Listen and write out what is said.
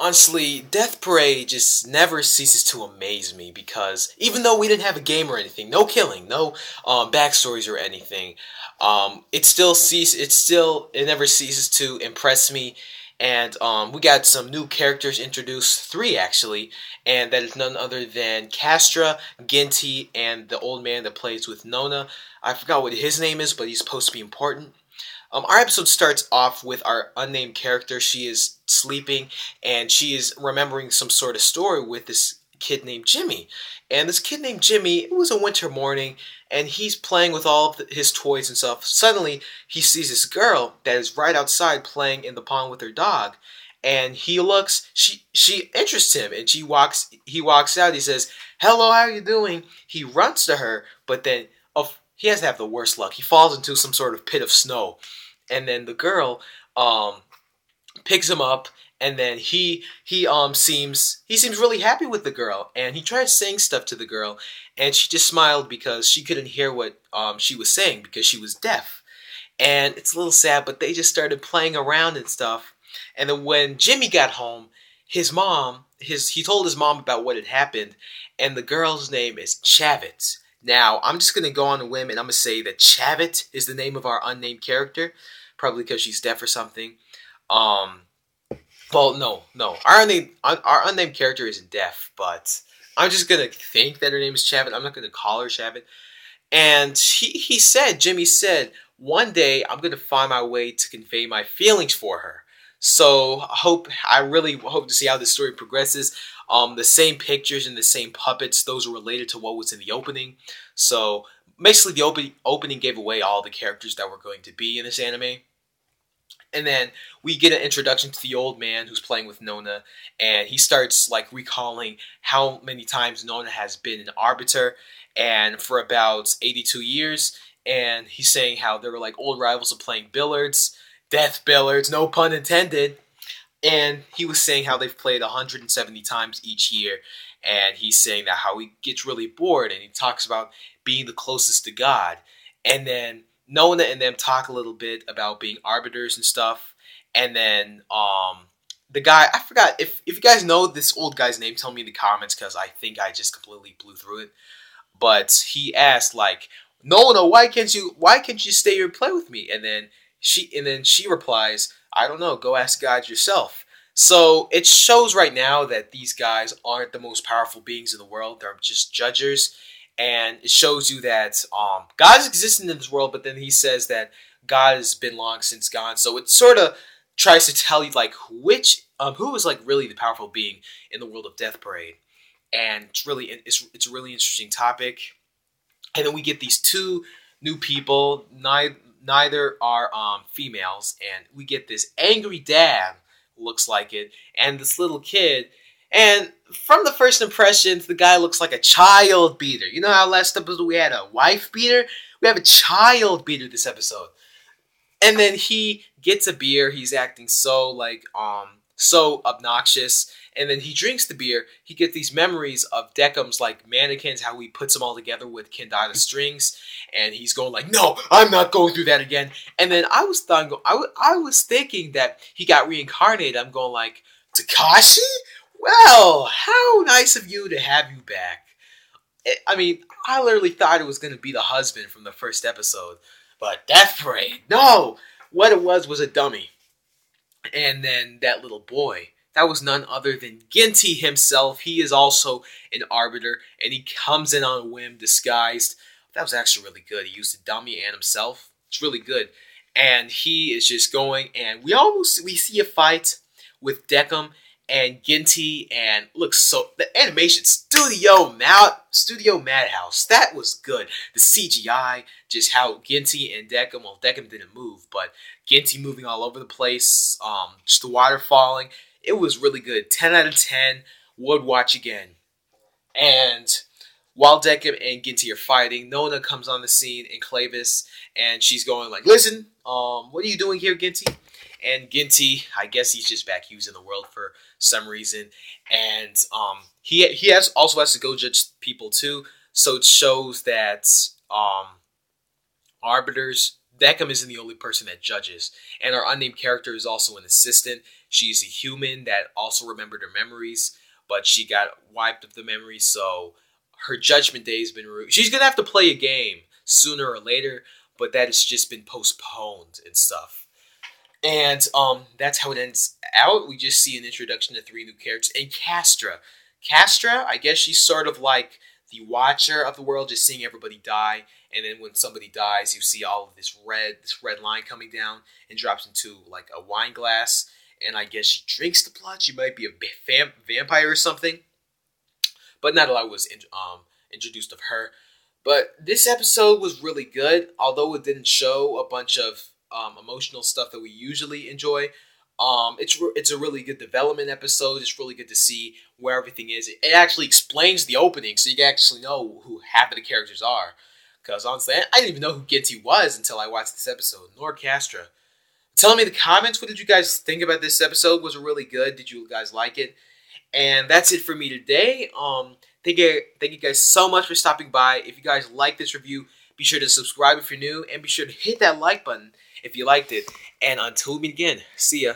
Honestly, Death Parade just never ceases to amaze me because even though we didn't have a game or anything, no killing, no backstories or anything, it never ceases to impress me. And we got some new characters introduced, three actually, and that is none other than Castra, Ginti, and the old man that plays with Nona. I forgot what his name is, but he's supposed to be important. Our episode starts off with our unnamed character. She is sleeping, and she is remembering some sort of story with this kid named Jimmy. And this kid named Jimmy, it was a winter morning, and he's playing with all of his toys and stuff. Suddenly, he sees this girl that is right outside playing in the pond with her dog. And she interests him, and he walks out, he says, "Hello, how are you doing?" He runs to her, but then, he has to have the worst luck. He falls into some sort of pit of snow. And then the girl picks him up, and then he seems really happy with the girl, and he tries saying stuff to the girl, and she just smiled because she couldn't hear what she was saying because she was deaf. And it's a little sad, but they just started playing around and stuff. And then when Jimmy got home, he told his mom about what had happened, and the girl's name is Chavit. Now, I'm just going to go on a whim, and I'm going to say that Chavit is the name of our unnamed character, probably because she's deaf or something. Well, no. Our unnamed character isn't deaf, but I'm just going to think that her name is Chavit. I'm not going to call her Chavit. And Jimmy said, one day I'm going to find my way to convey my feelings for her. So I really hope to see how this story progresses. The same pictures and the same puppets, those are related to what was in the opening. So basically the opening gave away all the characters that were going to be in this anime. And then we get an introduction to the old man who's playing with Nona, and he starts like recalling how many times Nona has been an arbiter, and for about 82 years. And he's saying how they were like old rivals of playing billiards, death billiards, no pun intended. And he was saying how they've played 170 times each year, and he's saying that how he gets really bored, and he talks about being the closest to God. And then Nona and them talk a little bit about being arbiters and stuff. And then the guy, I forgot, if you guys know this old guy's name, tell me in the comments, because I think I just completely blew through it. But he asked, like, Nona, why can't you stay here and play with me? And then she replies, I don't know, go ask God yourself. So it shows right now that these guys aren't the most powerful beings in the world. They're just judges. And it shows you that God is existing in this world, but then he says that God has been long since gone. So it sort of tries to tell you like who is like really the powerful being in the world of Death Parade. And it's a really interesting topic. And then we get these two new people. Neither are females, and we get this angry dad, looks like it, and this little kid. And from the first impressions, the guy looks like a child beater. You know how last episode we had a wife beater? We have a child beater this episode. And then he gets a beer. He's acting so obnoxious. And then he drinks the beer. He gets these memories of Deckham's like mannequins, how he puts them all together with Kendata strings. And he's going like, no, I'm not going through that again. And then I was thinking that he got reincarnated. I'm going like, Takashi? Well, how nice of you to have you back. I literally thought it was going to be the husband from the first episode. But Death Parade, no! What it was a dummy. And then that little boy, that was none other than Ginti himself. He is also an arbiter, and he comes in on a whim disguised. That was actually really good. He used a dummy and himself. It's really good. And he is just going, and we see a fight with Deckham and Ginti, and the animation, Studio Madhouse, that was good. The CGI, just how Ginti and Deckham, well, Deckham didn't move, but Ginti moving all over the place, just the water falling, it was really good. 10 out of 10, would watch again. And while Deckham and Ginti are fighting, Nona comes on the scene in Clavis, and she's going like, listen, what are you doing here, Ginti? And Ginti, I guess he's just back using the world for some reason. And he also has to go judge people too. So it shows that arbiters Beckham isn't the only person that judges, and our unnamed character is also an assistant. She's a human that also remembered her memories, but she got wiped of the memories, so her judgment day has been ruined. She's gonna have to play a game sooner or later, but that has just been postponed and stuff. And that's how it ends out. We just see an introduction to three new characters. And Castra. Castra, I guess she's sort of like the watcher of the world, just seeing everybody die. And then when somebody dies, you see all of this red line coming down and drops into like a wine glass. And I guess she drinks the blood. She might be a vampire or something. But not a lot was introduced of her. But this episode was really good, although it didn't show a bunch of emotional stuff that we usually enjoy. It's a really good development episode. It's really good to see where everything is. It actually explains the opening, so you can actually know who half of the characters are. Because honestly, I didn't even know who Ginti was until I watched this episode, nor Castra. Tell me in the comments, what did you guys think about this episode? Was it really good? Did you guys like it? And that's it for me today. Thank you guys so much for stopping by. If you guys like this review, be sure to subscribe if you're new, and be sure to hit that like button if you liked it. And until we meet again, see ya.